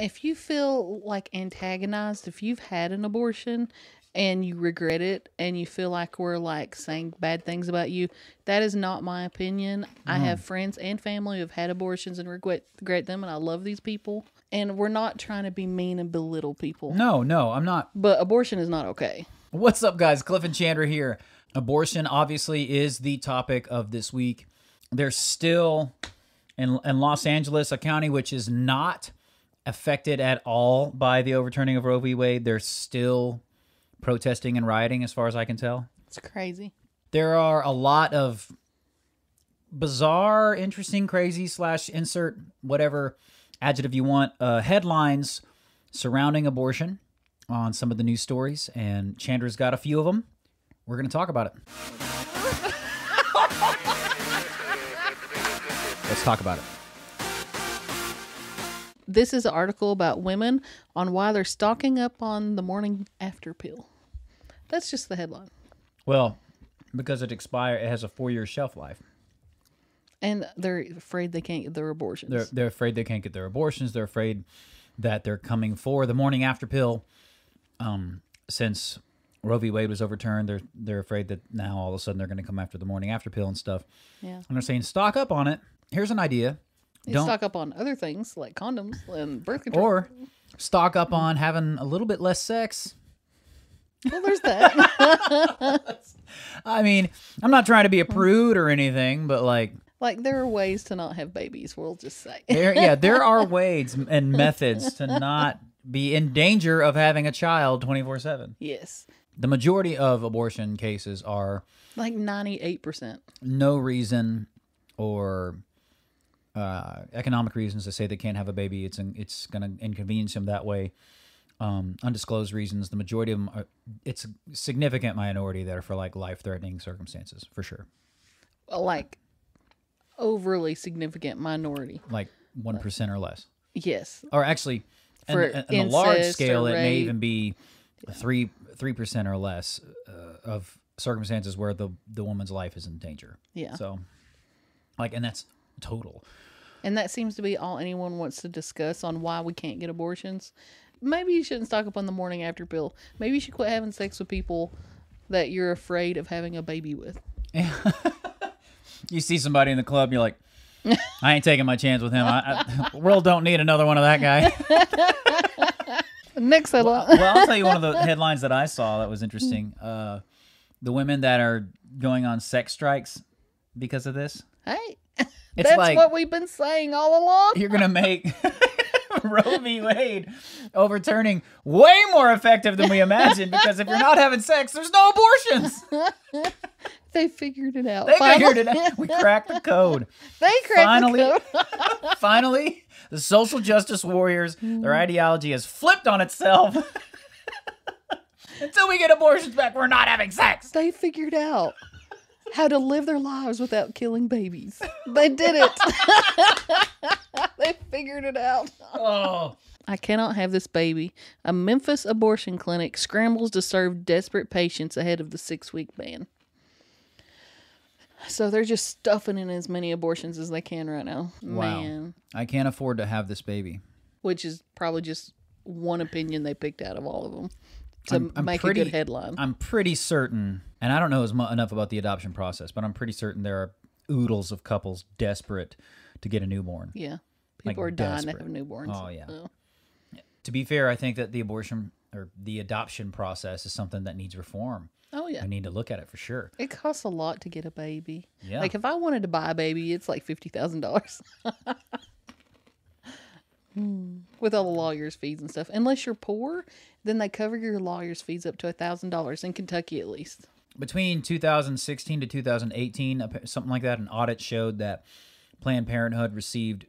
if you feel like antagonized, if you've had an abortion and you regret it and you feel like we're like saying bad things about you, that is not my opinion. I have friends and family who have had abortions and regret them, and I love these people. And we're not trying to be mean and belittle people. No, I'm not. But abortion is not okay. What's up, guys? Cliff and Chandra here. Abortion obviously is the topic of this week. There's still, in Los Angeles, a county which is not affected at all by the overturning of Roe v. Wade. There's still protesting and rioting, as far as I can tell. It's crazy. There are a lot of bizarre, interesting, crazy / insert whatever adjective you want, headlines surrounding abortion on some of the news stories, and Chandra's got a few of them. We're going to talk about it. Let's talk about it. This is an article about women on why they're stocking up on the morning after pill. That's just the headline. Well, because it has a 4-year shelf life. And they're afraid they can't get their abortions. They're afraid they can't get their abortions. They're afraid that they're coming for the morning after pill. Since Roe v. Wade was overturned, they're afraid that now all of a sudden they're going to come after the morning after pill and stuff. Yeah. And they're saying stock up on it. Here's an idea. Don't stock up on other things like condoms and birth control. Or stock up on having a little bit less sex. Well, there's that. I mean, I'm not trying to be a prude or anything, but like there are ways to not have babies, we'll just say. there are ways and methods to not be in danger of having a child 24/7. Yes. The majority of abortion cases are like 98%. No reason or economic reasons to say they can't have a baby. It's going to inconvenience them that way. Undisclosed reasons. The majority of them it's a significant minority that are for like life-threatening circumstances, for sure. Like overly significant minority. Like 1% or less. Yes. Or actually, For on a large scale, it rape. may even be 3% or less of circumstances where the woman's life is in danger. Yeah. So, and that's total. And that seems to be all anyone wants to discuss on why we can't get abortions. Maybe you shouldn't stock up on the morning after pill. Maybe you should quit having sex with people that you're afraid of having a baby with. Yeah. You see somebody in the club, you're like, I ain't taking my chance with him. The world don't need another one of that guy. Next headline. Well, I'll tell you one of the headlines that I saw that was interesting. The women that are going on sex strikes because of this. Hey, it's that's like, what we've been saying all along. You're going to make Roe v. Wade overturning way more effective than we imagined, because if you're not having sex, there's no abortions. They figured it out. Figured it out. We cracked the code. They cracked the code. Finally, the social justice warriors, their ideology has flipped on itself. Until we get abortions back, we're not having sex. They figured out how to live their lives without killing babies. They did it. They figured it out. Oh. I cannot have this baby. A Memphis abortion clinic scrambles to serve desperate patients ahead of the 6-week ban. So they're just stuffing in as many abortions as they can right now. Wow. Man. I can't afford to have this baby. Which is probably just one opinion they picked out of all of them to I'm make a good headline. I'm pretty certain, and I don't know enough about the adoption process, but I'm pretty certain there are oodles of couples desperate to get a newborn. Yeah. People are dying to have newborns. Oh, yeah. So. To be fair, I think that the abortion or the adoption process is something that needs reform. Oh, yeah. We need to look at it for sure. It costs a lot to get a baby. Yeah. Like, if I wanted to buy a baby, it's like $50,000. With all the lawyer's fees and stuff. Unless you're poor, then they cover your lawyer's fees up to $1,000 in Kentucky at least. Between 2016 to 2018, something like that, an audit showed that Planned Parenthood received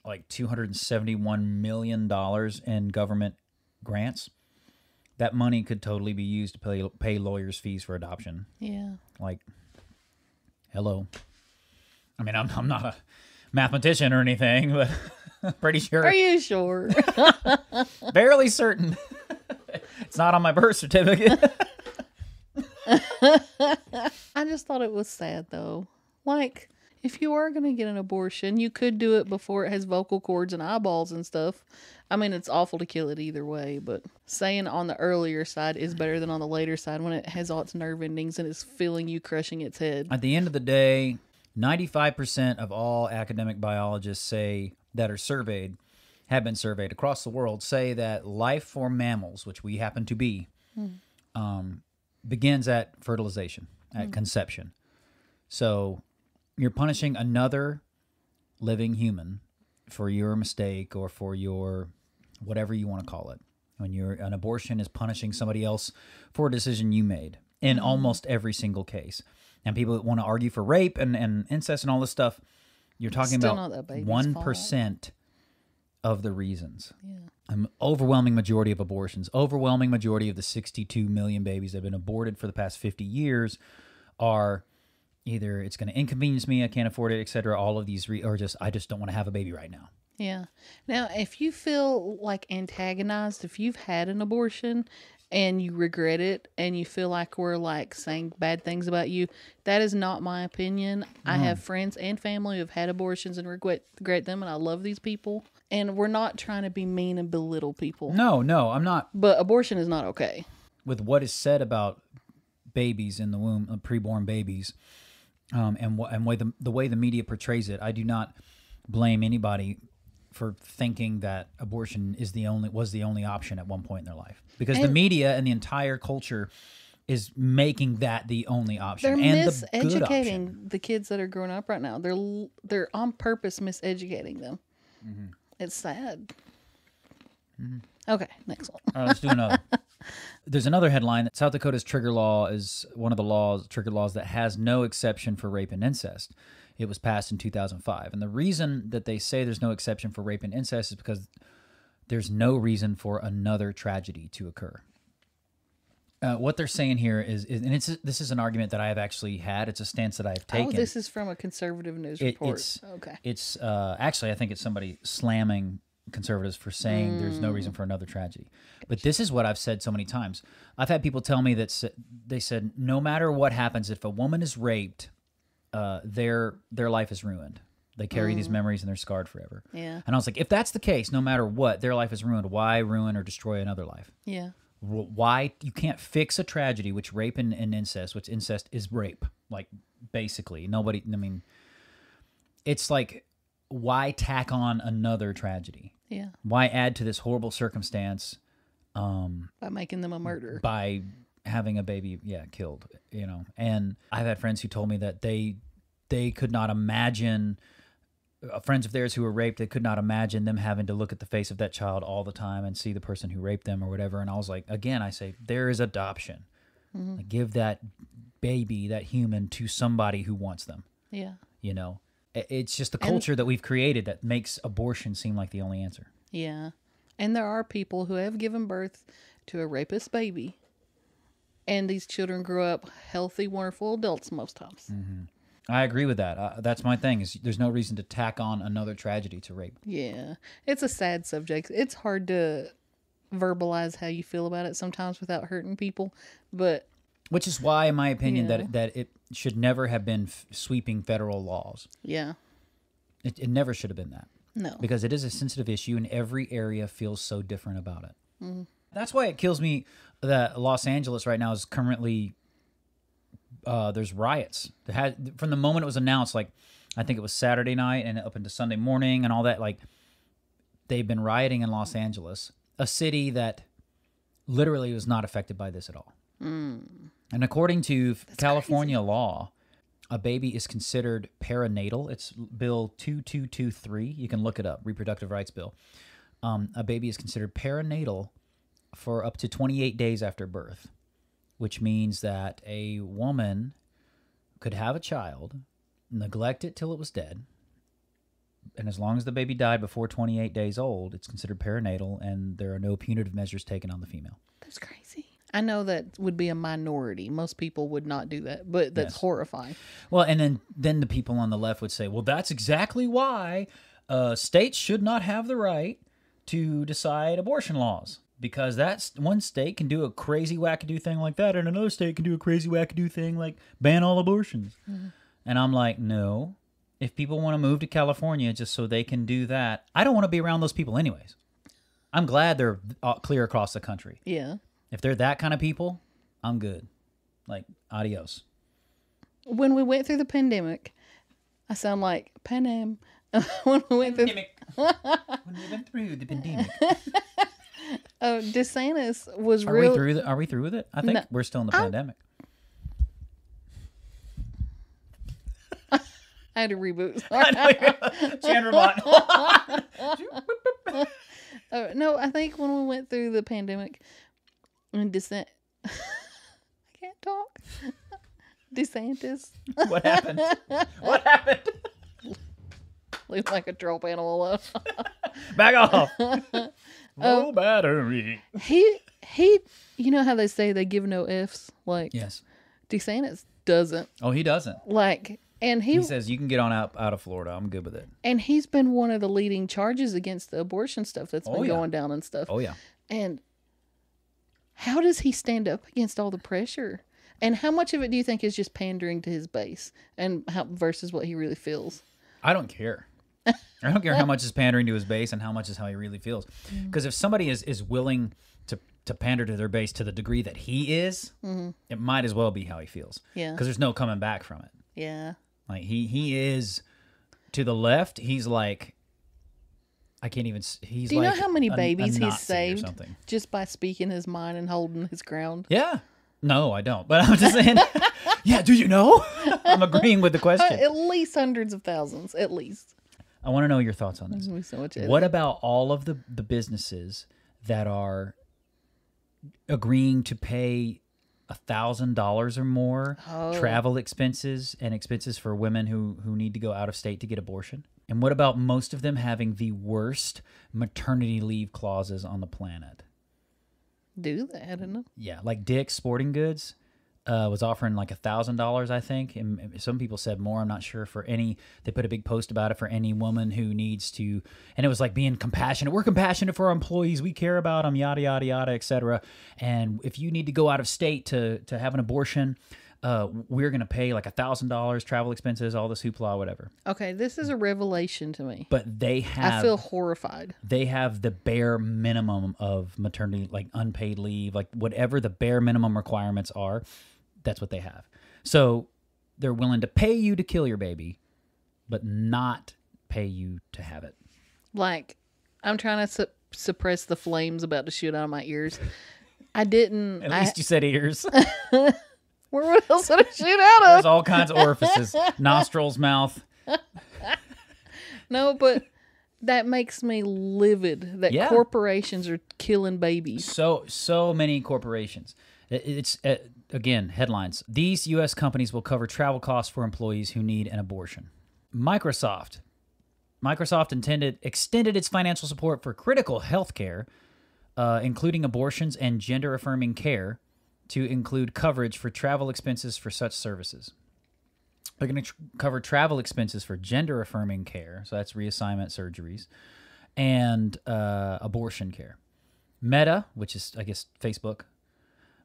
like $271 million in government grants. That money could totally be used to pay lawyers' fees for adoption. Yeah. Like, hello. I mean, I'm not a mathematician or anything, but I'm pretty sure. Are you sure? Barely certain. It's not on my birth certificate. I just thought it was sad, though. Like, if you are going to get an abortion, you could do it before it has vocal cords and eyeballs and stuff. I mean, it's awful to kill it either way, but saying on the earlier side is better than on the later side when it has all its nerve endings and it's feeling you crushing its head. At the end of the day, 95% of all academic biologists that are surveyed, have been surveyed across the world, say that life for mammals, which we happen to be, begins at fertilization, at conception. So you're punishing another living human for your mistake or for your whatever you want to call it. When an abortion is punishing somebody else for a decision you made in almost every single case. And people want to argue for rape and incest and all this stuff. You're talking about 1% of the reasons. Yeah. An overwhelming majority of abortions, overwhelming majority of the 62 million babies that have been aborted for the past 50 years are either it's going to inconvenience me, I can't afford it, etc. All of these, or just I just don't want to have a baby right now. Yeah. Now, if you feel like antagonized, if you've had an abortion and you regret it and you feel like we're like saying bad things about you, that is not my opinion. I have friends and family who have had abortions and regret them, and I love these people. And we're not trying to be mean and belittle people. No, I'm not. But abortion is not okay. With what is said about babies in the womb, preborn babies, and the way the media portrays it, I do not blame anybody for thinking that abortion was the only option at one point in their life, because the media and the entire culture is making that the only option. They're miseducating the kids that are growing up right now. They're on purpose miseducating them. Mm-hmm. It's sad. Mm-hmm. Okay, next one. All right, let's do another. There's another headline that South Dakota's trigger law is one of the trigger laws that has no exception for rape and incest. It was passed in 2005. And the reason that they say there's no exception for rape and incest is because there's no reason for another tragedy to occur. What they're saying here is this is an argument that I have actually had. It's a stance that I have taken. Oh, this is from a conservative news report. It's actually, I think it's somebody slamming conservatives for saying there's no reason for another tragedy. But this is what I've said so many times. I've had people tell me that they said, no matter what happens, if a woman is raped, their life is ruined. They carry these memories and they're scarred forever. Yeah. And I was like, if that's the case, no matter what, their life is ruined. Why ruin or destroy another life? Yeah. Why you can't fix a tragedy, which rape and incest, which incest is rape, like basically nobody. I mean, it's like, why tack on another tragedy? Yeah. Why add to this horrible circumstance? By making them a murderer. By having a baby, killed. And I've had friends who told me that they could not imagine. Friends of theirs who were raped, they could not imagine them having to look at the face of that child all the time and see the person who raped them or whatever. And I was like, again, I say, there is adoption. Mm-hmm. Like, give that baby, that human, to somebody who wants them. Yeah. It's just the culture that we've created that makes abortion seem like the only answer. Yeah. And there are people who have given birth to a rapist baby. And these children grow up healthy, wonderful adults most times. Mm-hmm. I agree with that. That's my thing. Is there's no reason to tack on another tragedy to rape. Yeah, it's a sad subject. It's hard to verbalize how you feel about it sometimes without hurting people, but which is why, in my opinion, that it should never have been sweeping federal laws. Yeah, it never should have been that. No, because it is a sensitive issue, and every area feels so different about it. Mm-hmm. That's why it kills me that Los Angeles right now is currently. There's riots. From the moment it was announced, like I think it was Saturday night and up into Sunday morning and all that, like they've been rioting in Los Angeles, a city that literally was not affected by this at all. Mm. And according to California law, a baby is considered perinatal. It's Bill 2223. You can look it up, Reproductive Rights Bill. A baby is considered perinatal for up to 28 days after birth. Which means that a woman could have a child, neglect it till it was dead, and as long as the baby died before 28 days old, it's considered perinatal, and there are no punitive measures taken on the female. That's crazy. I know that would be a minority. Most people would not do that, but that's horrifying. Well, and then the people on the left would say, well, that's exactly why states should not have the right to decide abortion laws. Because that's one state can do a crazy wackadoo thing like that, and another state can do a crazy wackadoo thing like ban all abortions. Mm-hmm. And I'm like, no, If people want to move to California just so they can do that, I don't want to be around those people anyways. I'm glad they're clear across the country. Yeah. If they're that kind of people, I'm good. Like, adios. When we went through the pandemic, I sound like Panem. When we went through the pandemic. DeSantis was Are we through with it? I think we're still in the pandemic. I had to reboot. Chandra. No, I think when we went through the pandemic, and I can't talk. DeSantis. What happened? What happened? Looks like a troll animal. Back off. Low battery. He. You know how they say they give no Fs? Like, yes. DeSantis doesn't. Oh, he doesn't. Like, and he says you can get on out of Florida. I'm good with it. And he's been one of the leading charges against the abortion stuff that's been going down and stuff. Oh, yeah. And how does he stand up against all the pressure? And how much of it do you think is just pandering to his base and versus what he really feels? I don't care. I don't care how much is pandering to his base and how much is how he really feels. Because if somebody is willing to pander to their base to the degree that he is, it might as well be how he feels. Yeah. Because there's no coming back from it. Yeah. Like he is to the left. He's like, I can't even. He's. Do you like know how many babies a he's Nazi or saved something. just by speaking his mind and holding his ground? Yeah. No, I don't. But I'm just saying. Yeah. Do you know? I'm agreeing with the question. At least hundreds of thousands. At least. I want to know your thoughts on this. So much what about all of the businesses that are agreeing to pay $1,000 or more travel expenses and expenses for women who need to go out of state to get abortion? And what about most of them having the worst maternity leave clauses on the planet? Do they? I don't know. Yeah, like Dick's Sporting Goods was offering like $1,000, I think, and some people said more. I'm not sure. They put a big post about it for any woman who needs to, and it was like being compassionate. We're compassionate for our employees. We care about them, yada yada yada, etc. And if you need to go out of state to have an abortion, we're gonna pay like $1,000 travel expenses, all this hoopla, whatever. Okay, this is a revelation to me. But they have. I feel horrified. They have the bare minimum of maternity, like unpaid leave, like whatever the bare minimum requirements are. That's what they have. So they're willing to pay you to kill your baby, but not pay you to have it. Like, I'm trying to suppress the flames about to shoot out of my ears. I didn't. At least you said ears. Where else would it shoot out of? There's all kinds of orifices. Nostrils, mouth. No, but that makes me livid that corporations are killing babies. So many corporations. It's again, headlines. These U.S. companies will cover travel costs for employees who need an abortion. Microsoft extended its financial support for critical health care, including abortions and gender-affirming care, to include coverage for travel expenses for such services. They're going to cover travel expenses for gender-affirming care, so that's reassignment surgeries, and abortion care. Meta, which is, I guess, Facebook,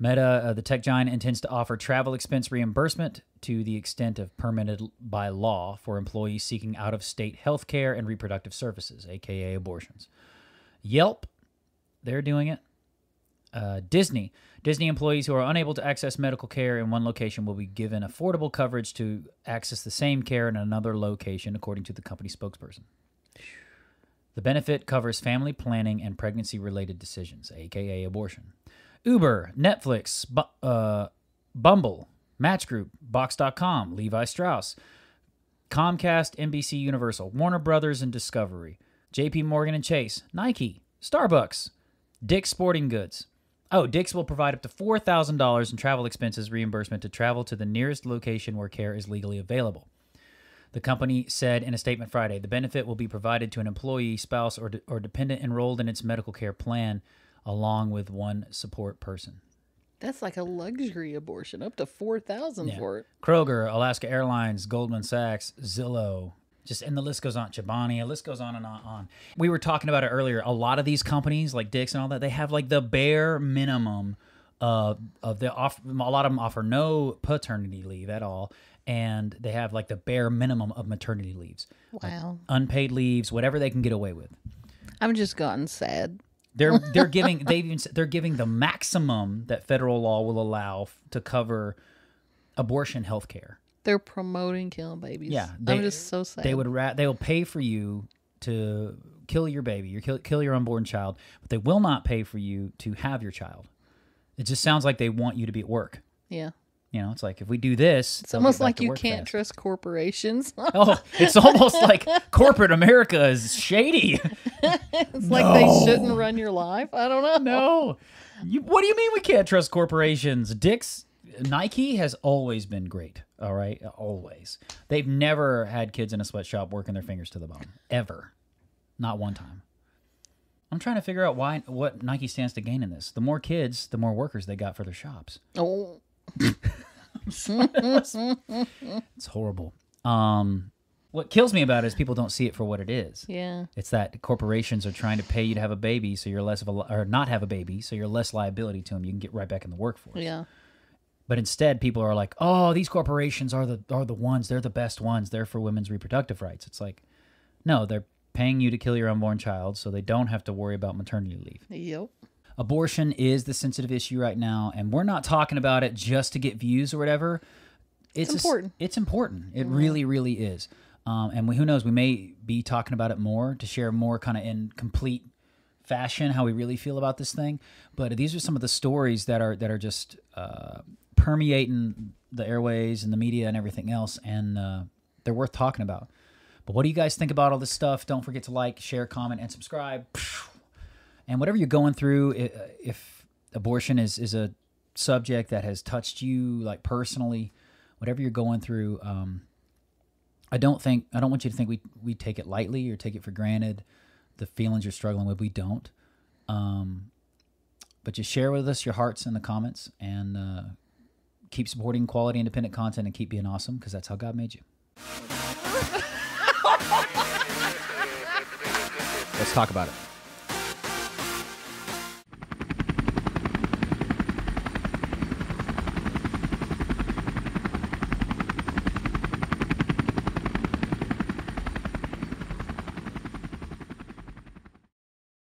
the tech giant, intends to offer travel expense reimbursement to the extent of permitted by law for employees seeking out-of-state health care and reproductive services, a.k.a. abortions. Yelp, they're doing it. Disney employees who are unable to access medical care in one location will be given affordable coverage to access the same care in another location, according to the company spokesperson. The benefit covers family planning and pregnancy-related decisions, a.k.a. abortion. Uber, Netflix, Bumble, Match Group, Box.com, Levi Strauss, Comcast, NBC Universal, Warner Brothers and Discovery, JP Morgan and Chase, Nike, Starbucks, Dick's Sporting Goods. Oh, Dick's will provide up to $4,000 in travel expenses reimbursement to travel to the nearest location where care is legally available. The company said in a statement Friday, the benefit will be provided to an employee, spouse, or dependent enrolled in its medical care plan, along with one support person. That's like a luxury abortion, up to $4,000 for it. Kroger, Alaska Airlines, Goldman Sachs, Zillow, and the list goes on. Chobani, the list goes on and on. We were talking about it earlier. A lot of these companies, like Dick's and all that, they have like the bare minimum of the offer. A lot of them offer no paternity leave at all, and they have like the bare minimum of maternity leaves. Wow. Like unpaid leaves, whatever they can get away with. I've just gotten sad. They're giving they're giving the maximum that federal law will allow to cover abortion health care. They're promoting killing babies. Yeah, I'm just so sad. They will pay for you to kill your baby, kill your unborn child, but they will not pay for you to have your child. It just sounds like they want you to be at work. Yeah. You know, it's like if we do this, it's almost like you can't trust corporations. Oh, it's almost like corporate America is shady. It's like they shouldn't run your life. I don't know. No. What do you mean we can't trust corporations? Nike has always been great. All right, always. They've never had kids in a sweatshop working their fingers to the bone, ever, not one time. I'm trying to figure out what Nike stands to gain in this. The more kids, the more workers they got for their shops. Oh, it's horrible. What kills me about it is people don't see it for what it is. Yeah, it's that corporations are trying to pay you to have a baby, so you're less of or not have a baby, so you're less liability to them. You can get right back in the workforce. Yeah. But instead, people are like, "Oh, these corporations are the ones. They're the best ones. They're for women's reproductive rights." It's like, no, they're paying you to kill your unborn child, so they don't have to worry about maternity leave. Yep. Abortion is the sensitive issue right now, and we're not talking about it just to get views or whatever. It's important. It's important. It really, really is. And who knows? We may be talking about it more to share more kind of in complete fashion how we really feel about this thing. But these are some of the stories that are just permeating the airways and the media and everything else, and they're worth talking about. But what do you guys think about all this stuff? Don't forget to like, share, comment, and subscribe. And whatever you're going through, if abortion is a subject that has touched you like personally, whatever you're going through, I don't want you to think we take it lightly or take it for granted. The feelings you're struggling with, we don't. But just share with us your hearts in the comments, and keep supporting quality independent content, and keep being awesome, because that's how God made you. Let's talk about it.